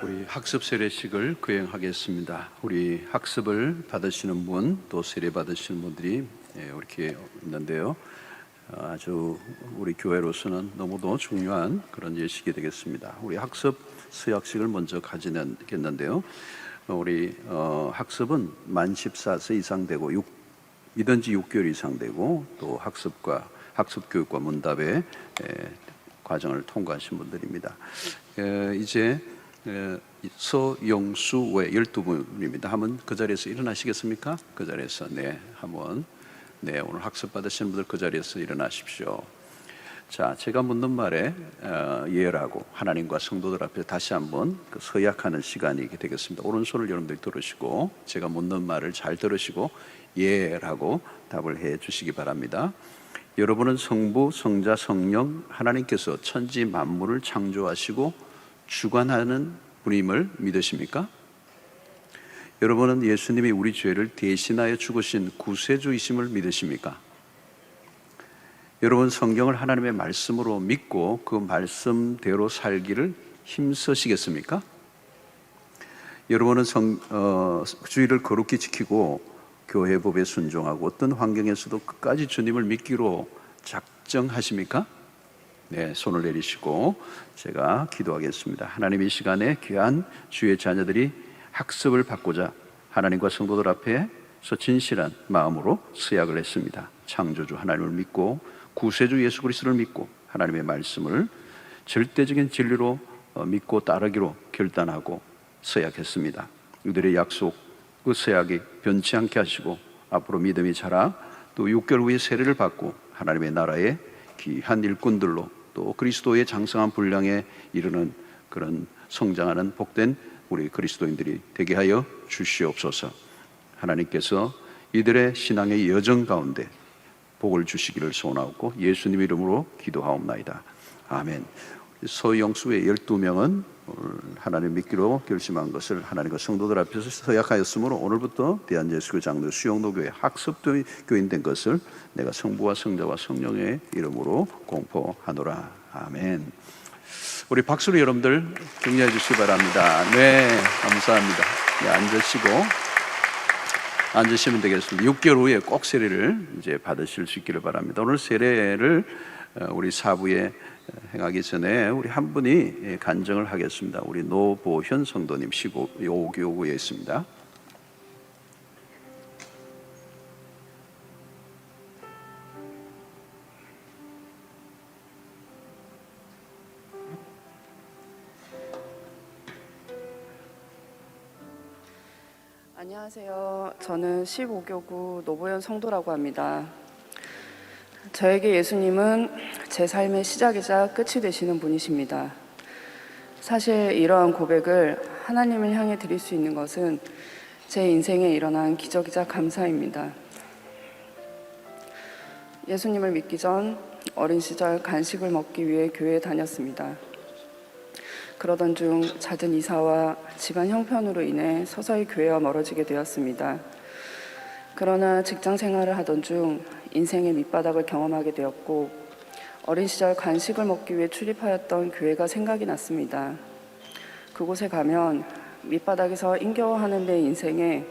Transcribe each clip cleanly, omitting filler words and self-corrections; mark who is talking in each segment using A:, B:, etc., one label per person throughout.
A: 우리 학습 세례식을 거행하겠습니다. 우리 학습을 받으시는 분, 또 세례 받으시는 분들이 이렇게 있는데요. 아주 우리 교회로서는 너무도 중요한 그런 예식이 되겠습니다. 우리 학습 수약식을 먼저 가지겠는데요. 우리 학습은 만 14세 이상 되고 이든지 6개월 이상 되고, 또 학습 교육과 문답의 과정을 통과하신 분들입니다. 이제 서영수 외 12분입니다. 한번 그 자리에서 일어나시겠습니까? 그 자리에서 한번 오늘 학습 받으신 분들 그 자리에서 일어나십시오. 자, 제가 묻는 말에 예라고 하나님과 성도들 앞에 다시 한번 그 서약하는 시간이 되겠습니다. 오른손을 여러분들이 들으시고 제가 묻는 말을 잘 들으시고 예라고 답을 해 주시기 바랍니다. 여러분은 성부, 성자, 성령 하나님께서 천지 만물을 창조하시고 주관하는 분임을 믿으십니까? 여러분은 예수님이 우리 죄를 대신하여 죽으신 구세주이심을 믿으십니까? 여러분 성경을 하나님의 말씀으로 믿고 그 말씀대로 살기를 힘쓰시겠습니까? 여러분은 주의를 거룩히 지키고 교회 법에 순종하고 어떤 환경에서도 끝까지 주님을 믿기로 작정하십니까? 손을 내리시고 제가 기도하겠습니다. 하나님, 이 시간에 귀한 주의 자녀들이 학습을 받고자 하나님과 성도들 앞에서 진실한 마음으로 서약을 했습니다. 창조주 하나님을 믿고 구세주 예수 그리스도를 믿고 하나님의 말씀을 절대적인 진리로 믿고 따르기로 결단하고 서약했습니다. 이들의 약속, 그 서약이 변치 않게 하시고 앞으로 믿음이 자라 또 6개월 후에 세례를 받고 하나님의 나라의 귀한 일꾼들로 또 그리스도의 장성한 분량에 이르는 그런 성장하는 복된 우리 그리스도인들이 되게 하여 주시옵소서. 하나님께서 이들의 신앙의 여정 가운데 복을 주시기를 소원하고 예수님 이름으로 기도하옵나이다. 아멘. 서영수의 12명은 하나님 믿기로 결심한 것을 하나님과 성도들 앞에서 서약하였으므로 오늘부터 대한예수교 장로 수영로교회 학습교인 된 것을 내가 성부와 성자와 성령의 이름으로 공포하노라. 아멘. 우리 박수로 여러분들 격려해 주시기 바랍니다. 감사합니다. 앉으시면 되겠습니다. 6개월 후에 꼭 세례를 이제 받으실 수 있기를 바랍니다. 오늘 세례를 우리 사부에 행하기 전에 우리 한 분이 간증을 하겠습니다. 우리 노보현 성도님 15교구에 있습니다.
B: 안녕하세요. 저는 15교구 노보현 성도라고 합니다. 저에게 예수님은 제 삶의 시작이자 끝이 되시는 분이십니다. 사실 이러한 고백을 하나님을 향해 드릴 수 있는 것은 제 인생에 일어난 기적이자 감사입니다. 예수님을 믿기 전 어린 시절 간식을 먹기 위해 교회에 다녔습니다. 그러던 중 잦은 이사와 집안 형편으로 인해 서서히 교회와 멀어지게 되었습니다. 그러나 직장 생활을 하던 중 인생의 밑바닥을 경험하게 되었고 어린 시절 간식을 먹기 위해 출입하였던 교회가 생각이 났습니다. 그곳에 가면 밑바닥에서 힘겨워하는 내 인생에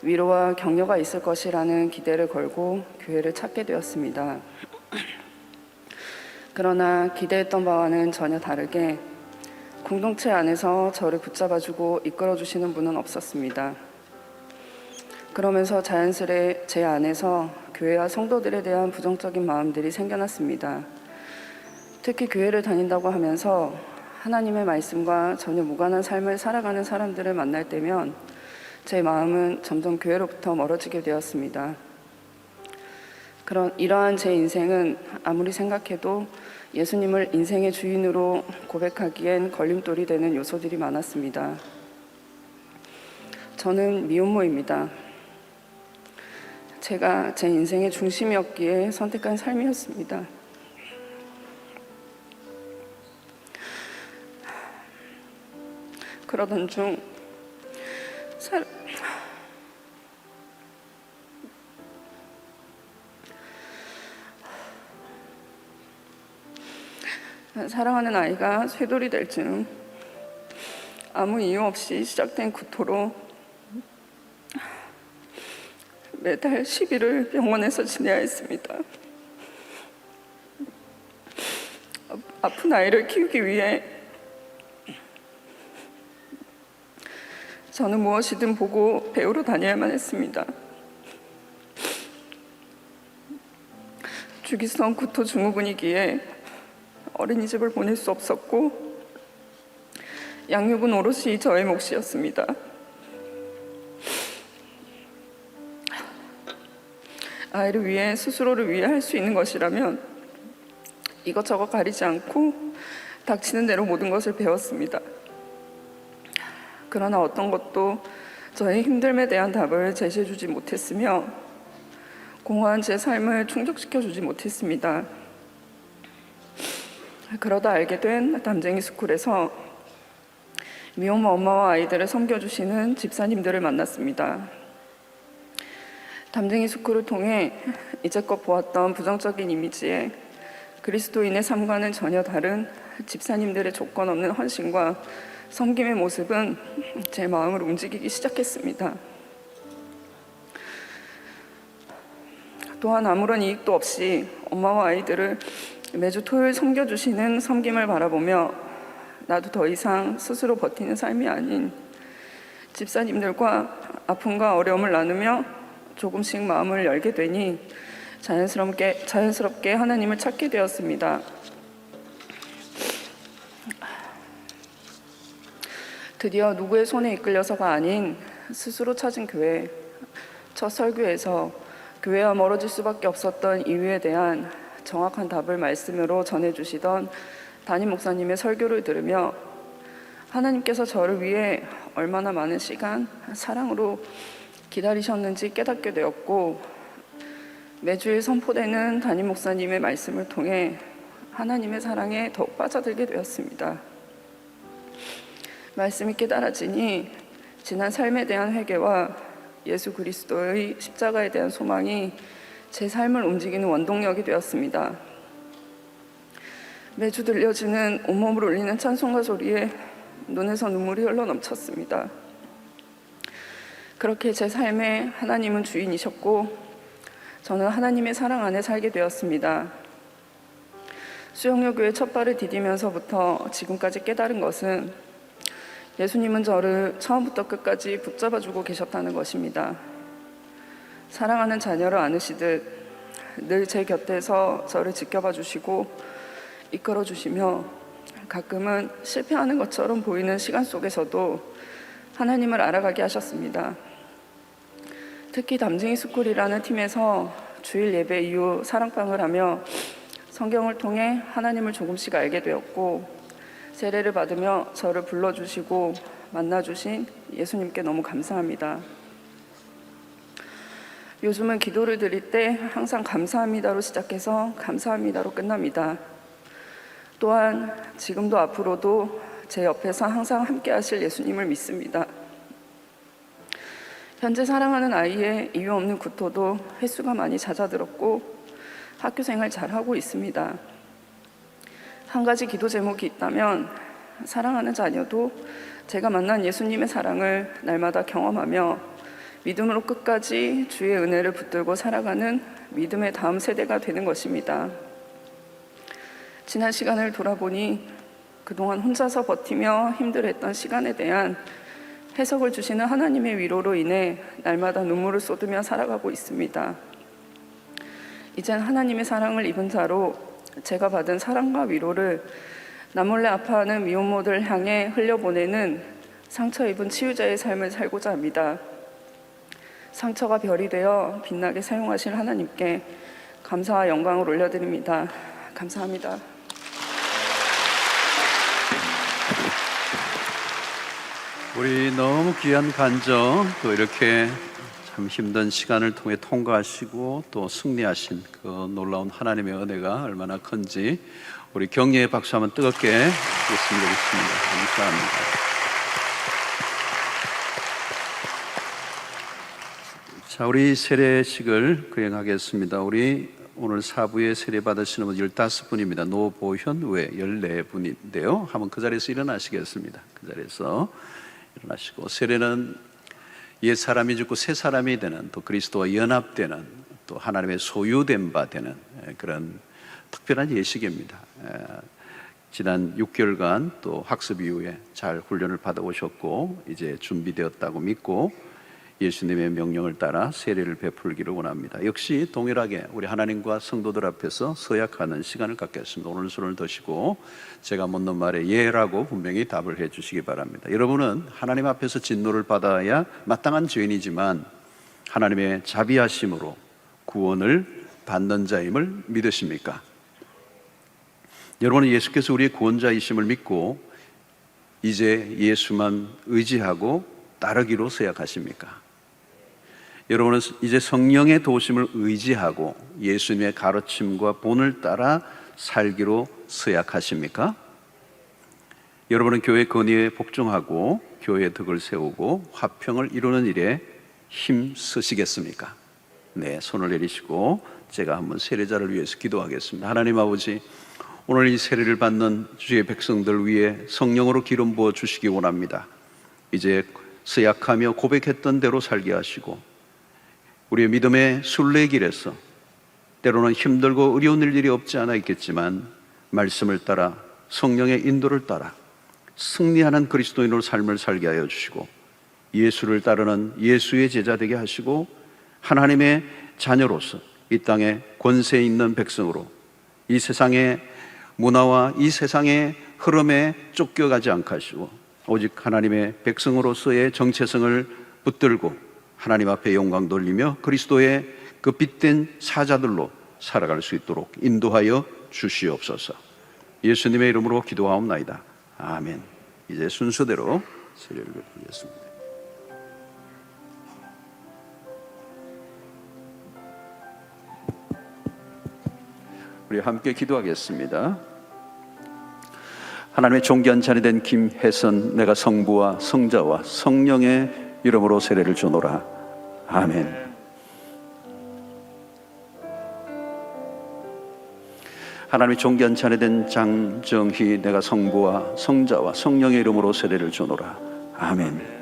B: 위로와 격려가 있을 것이라는 기대를 걸고 교회를 찾게 되었습니다. 그러나 기대했던 바와는 전혀 다르게 공동체 안에서 저를 붙잡아주고 이끌어주시는 분은 없었습니다. 그러면서 자연스레 제 안에서 교회와 성도들에 대한 부정적인 마음들이 생겨났습니다. 특히 교회를 다닌다고 하면서 하나님의 말씀과 전혀 무관한 삶을 살아가는 사람들을 만날 때면 제 마음은 점점 교회로부터 멀어지게 되었습니다. 이러한 제 인생은 아무리 생각해도 예수님을 인생의 주인으로 고백하기엔 걸림돌이 되는 요소들이 많았습니다. 저는 미혼모입니다. 제가 제 인생의 중심이었기에 선택한 삶이었습니다. 그러던 중 사랑하는 아이가 쇄돌이 될 즈음 아무 이유 없이 시작된 구토로 매달 10일을 병원에서 지내야 했습니다. 아픈 아이를 키우기 위해 저는 무엇이든 보고 배우러 다녀야만 했습니다. 주기성 구토 증후군이기에 어린이집을 보낼 수 없었고 양육은 오롯이 저의 몫이었습니다. 아이를 위해 스스로를 위해 할 수 있는 것이라면 이것저것 가리지 않고 닥치는 대로 모든 것을 배웠습니다. 그러나 어떤 것도 저의 힘듦에 대한 답을 제시해주지 못했으며 공허한 제 삶을 충족시켜주지 못했습니다. 그러다 알게 된 담쟁이 스쿨에서 미혼모 엄마와 아이들을 섬겨주시는 집사님들을 만났습니다. 담쟁이 스쿨을 통해 이제껏 보았던 부정적인 이미지에 그리스도인의 삶과는 전혀 다른 집사님들의 조건 없는 헌신과 섬김의 모습은 제 마음을 움직이기 시작했습니다. 또한 아무런 이익도 없이 엄마와 아이들을 매주 토요일 섬겨주시는 섬김을 바라보며 나도 더 이상 스스로 버티는 삶이 아닌 집사님들과 아픔과 어려움을 나누며 조금씩 마음을 열게 되니 자연스럽게 하나님을 찾게 되었습니다. 드디어 누구의 손에 이끌려서가 아닌 스스로 찾은 교회, 첫 설교에서 교회와 멀어질 수밖에 없었던 이유에 대한 정확한 답을 말씀으로 전해주시던 담임 목사님의 설교를 들으며 하나님께서 저를 위해 얼마나 많은 시간, 사랑으로 기다리셨는지 깨닫게 되었고 매주일 선포되는 담임 목사님의 말씀을 통해 하나님의 사랑에 더욱 빠져들게 되었습니다. 말씀이 깨달아지니 지난 삶에 대한 회개와 예수 그리스도의 십자가에 대한 소망이 제 삶을 움직이는 원동력이 되었습니다. 매주 들려지는 온몸을 울리는 찬송가 소리에 눈에서 눈물이 흘러넘쳤습니다. 그렇게 제 삶에 하나님은 주인이셨고 저는 하나님의 사랑 안에 살게 되었습니다. 수영여교회 첫 발을 디디면서부터 지금까지 깨달은 것은 예수님은 저를 처음부터 끝까지 붙잡아주고 계셨다는 것입니다. 사랑하는 자녀를 안으시듯 늘 제 곁에서 저를 지켜봐 주시고 이끌어 주시며 가끔은 실패하는 것처럼 보이는 시간 속에서도 하나님을 알아가게 하셨습니다. 특히 담쟁이 스쿨이라는 팀에서 주일 예배 이후 사랑방을 하며 성경을 통해 하나님을 조금씩 알게 되었고 세례를 받으며 저를 불러주시고 만나주신 예수님께 너무 감사합니다. 요즘은 기도를 드릴 때 항상 감사합니다로 시작해서 감사합니다로 끝납니다. 또한 지금도 앞으로도 제 옆에서 항상 함께 하실 예수님을 믿습니다. 현재 사랑하는 아이의 이유 없는 구토도 횟수가 많이 잦아들었고 학교 생활 잘하고 있습니다. 한 가지 기도 제목이 있다면 사랑하는 자녀도 제가 만난 예수님의 사랑을 날마다 경험하며 믿음으로 끝까지 주의 은혜를 붙들고 살아가는 믿음의 다음 세대가 되는 것입니다. 지난 시간을 돌아보니 그동안 혼자서 버티며 힘들어했던 시간에 대한 해석을 주시는 하나님의 위로로 인해 날마다 눈물을 쏟으며 살아가고 있습니다. 이젠 하나님의 사랑을 입은 자로 제가 받은 사랑과 위로를 나몰래 아파하는 미혼모들 향해 흘려보내는 상처 입은 치유자의 삶을 살고자 합니다. 상처가 별이 되어 빛나게 사용하실 하나님께 감사와 영광을 올려드립니다. 감사합니다.
A: 우리 너무 귀한 간증, 또 이렇게 참 힘든 시간을 통해 통과하시고 또 승리하신 그 놀라운 하나님의 은혜가 얼마나 큰지 우리 격려의 박수 한번 뜨겁게 주셨으면 좋겠습니다. 감사합니다. 자, 우리 세례식을 거행하겠습니다. 우리 오늘 4부에 세례 받으시는 분 15분입니다. 노보현 외 14분인데요. 한번 그 자리에서 일어나시겠습니다. 그 자리에서 일어나시고, 세례는 옛 사람이 죽고 새 사람이 되는, 또 그리스도와 연합되는, 또 하나님의 소유된 바 되는 그런 특별한 예식입니다. 지난 6개월간 또 학습 이후에 잘 훈련을 받아오셨고 이제 준비되었다고 믿고 예수님의 명령을 따라 세례를 베풀기를 원합니다. 역시 동일하게 우리 하나님과 성도들 앞에서 서약하는 시간을 갖겠습니다. 오늘 손을 드시고 제가 묻는 말에 예라고 분명히 답을 해 주시기 바랍니다. 여러분은 하나님 앞에서 진노를 받아야 마땅한 죄인이지만 하나님의 자비하심으로 구원을 받는 자임을 믿으십니까? 여러분은 예수께서 우리의 구원자이심을 믿고 이제 예수만 의지하고 따르기로 서약하십니까? 여러분은 이제 성령의 도우심을 의지하고 예수님의 가르침과 본을 따라 살기로 서약하십니까? 여러분은 교회 건의에 복종하고 교회의 덕을 세우고 화평을 이루는 일에 힘쓰시겠습니까? 네, 손을 내리시고 제가 한번 세례자를 위해서 기도하겠습니다. 하나님 아버지, 오늘 이 세례를 받는 주의 백성들 위해 성령으로 기름 부어 주시기 원합니다. 이제 서약하며 고백했던 대로 살게 하시고 우리의 믿음의 순례길에서 때로는 힘들고 어려운 일들이 없지 않아 있겠지만 말씀을 따라 성령의 인도를 따라 승리하는 그리스도인으로 삶을 살게 하여 주시고 예수를 따르는 예수의 제자 되게 하시고 하나님의 자녀로서 이 땅에 권세 있는 백성으로 이 세상의 문화와 이 세상의 흐름에 쫓겨가지 않게 하시고 오직 하나님의 백성으로서의 정체성을 붙들고 하나님 앞에 영광 돌리며 그리스도의 그 빛된 사자들로 살아갈 수 있도록 인도하여 주시옵소서. 예수님의 이름으로 기도하옵나이다. 아멘. 이제 순서대로 세례를 베푸겠습니다. 우리 함께 기도하겠습니다. 하나님의 존귀한 자녀 된 김혜선, 내가 성부와 성자와 성령의 이름으로 세례를 주노라. 아멘. 하나님의 존귀한 자녀 된 장정희, 내가 성부와 성자와 성령의 이름으로 세례를 주노라. 아멘.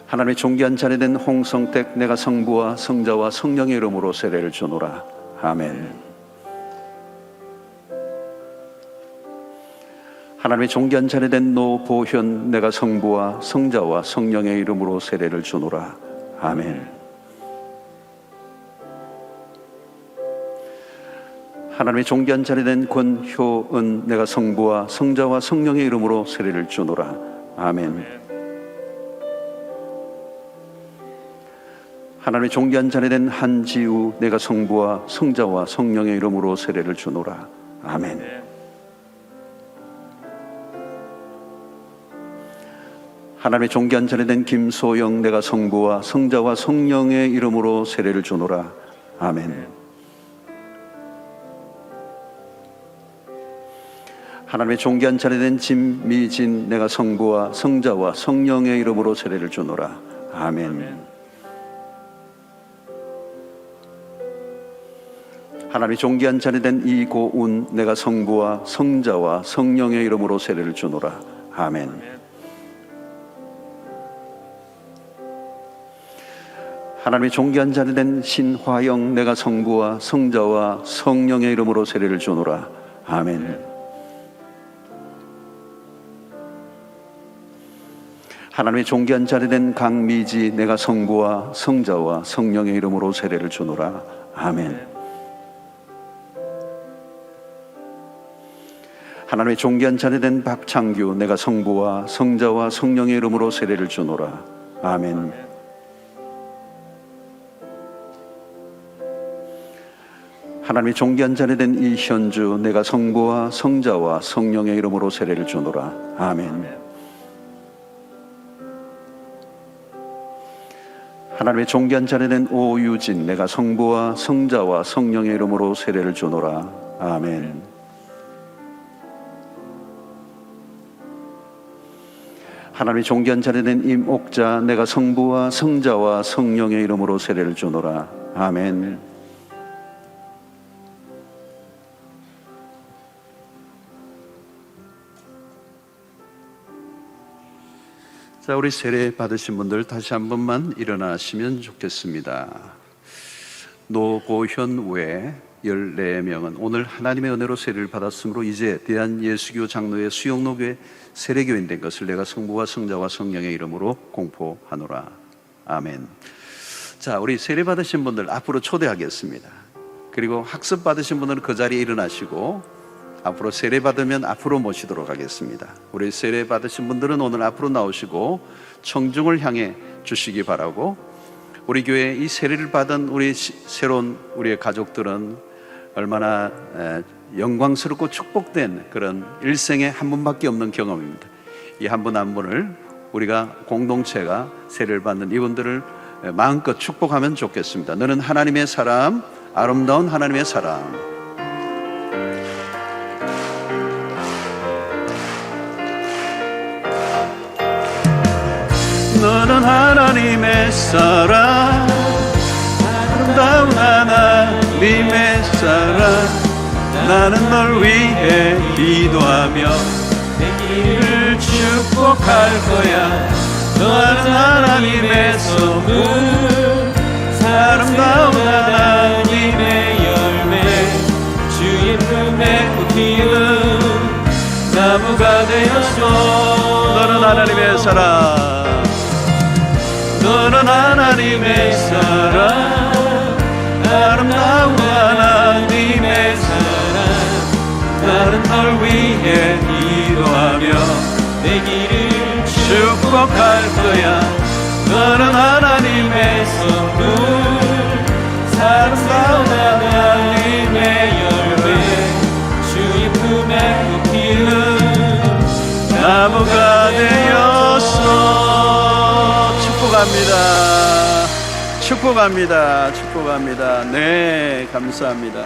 A: 하나님의 존귀한 자녀 된 홍성택, 내가 성부와 성자와 성령의 이름으로 세례를 주노라. 아멘. 하나님의 존귀한 자녀 된 노보현, 내가 성부와 성자와 성령의 이름으로 세례를 주노라. 아멘. 하나님의 존귀한 자녀 된 권효은, 내가 성부와 성자와 성령의 이름으로 세례를 주노라. 아멘. 하나님의 존귀한 자녀 된 한지우, 내가 성부와 성자와 성령의 이름으로 세례를 주노라. 아멘. 하나님의 존귀한 자녀 된 김소영, 내가 성부와 성자와 성령의 이름으로 세례를 주노라. 아멘. 하나님의 존귀한 자녀 된 진미진, 내가 성부와 성자와 성령의 이름으로 세례를 주노라. 아멘. 하나님의 존귀한 자녀 된 이고운, 내가 성부와 성자와 성령의 이름으로 세례를 주노라. 아멘. 하나님의 존귀한 자녀 된 신화영, 내가 성부와 성자와 성령의 이름으로 세례를 주노라. 아멘. 하나님의 존귀한 자녀 된 강미지, 내가 성부와 성자와 성령의 이름으로 세례를 주노라. 아멘. 하나님의 존귀한 자녀 된 박창규, 내가 성부와 성자와 성령의 이름으로 세례를 주노라. 아멘. 하나님의 존귀한 자녀 된 이현주, 내가 성부와 성자와 성령의 이름으로 세례를 주노라. 아멘. 하나님의 존귀한 자녀 된 오유진, 내가 성부와 성자와 성령의 이름으로 세례를 주노라. 아멘. 하나님의 존귀한 자녀 된 임옥자, 내가 성부와 성자와 성령의 이름으로 세례를 주노라. 아멘. 자, 우리 세례 받으신 분들 다시 한 번만 일어나시면 좋겠습니다. 노고현 외 14명은 오늘 하나님의 은혜로 세례를 받았으므로 이제 대한예수교 장로회 수영로교회 세례교인 된 것을 내가 성부와 성자와 성령의 이름으로 공포하노라. 아멘. 자, 우리 세례 받으신 분들 앞으로 초대하겠습니다. 그리고 학습 받으신 분들은 그 자리에 일어나시고 앞으로 세례 받으면 앞으로 모시도록 하겠습니다. 우리 세례 받으신 분들은 오늘 앞으로 나오시고 청중을 향해 주시기 바라고, 우리 교회 이 세례를 받은 우리 새로운 우리의 가족들은 얼마나 영광스럽고 축복된 그런 일생에 한 번밖에 없는 경험입니다. 이 한 분 한 분을 우리가 공동체가 세례를 받는 이분들을 마음껏 축복하면 좋겠습니다. 너는 하나님의 사람, 아름다운 하나님의 사람. 너는 하나님의 사람, 아름다운 하나님의 사람. 나는 널 위해 기도하며 내 길을 축복할 거야. 너는 하나님의 선물, 아름다운 하나님의 열매, 주의 품에 꽃피는 나무가 되었어. 너는 하나님의 사람, 너는 하나님의 사람, 아름다운 하나님의 사람. 나는 널 위해 기도하며 내 길을 축복할 거야. 너는 하나님의 선물, 아름다운 하나님의 열매, 주의 품에 꽃피는 나무가 되었어. 축복합니다. 축복합니다. 축복합니다. 네, 감사합니다.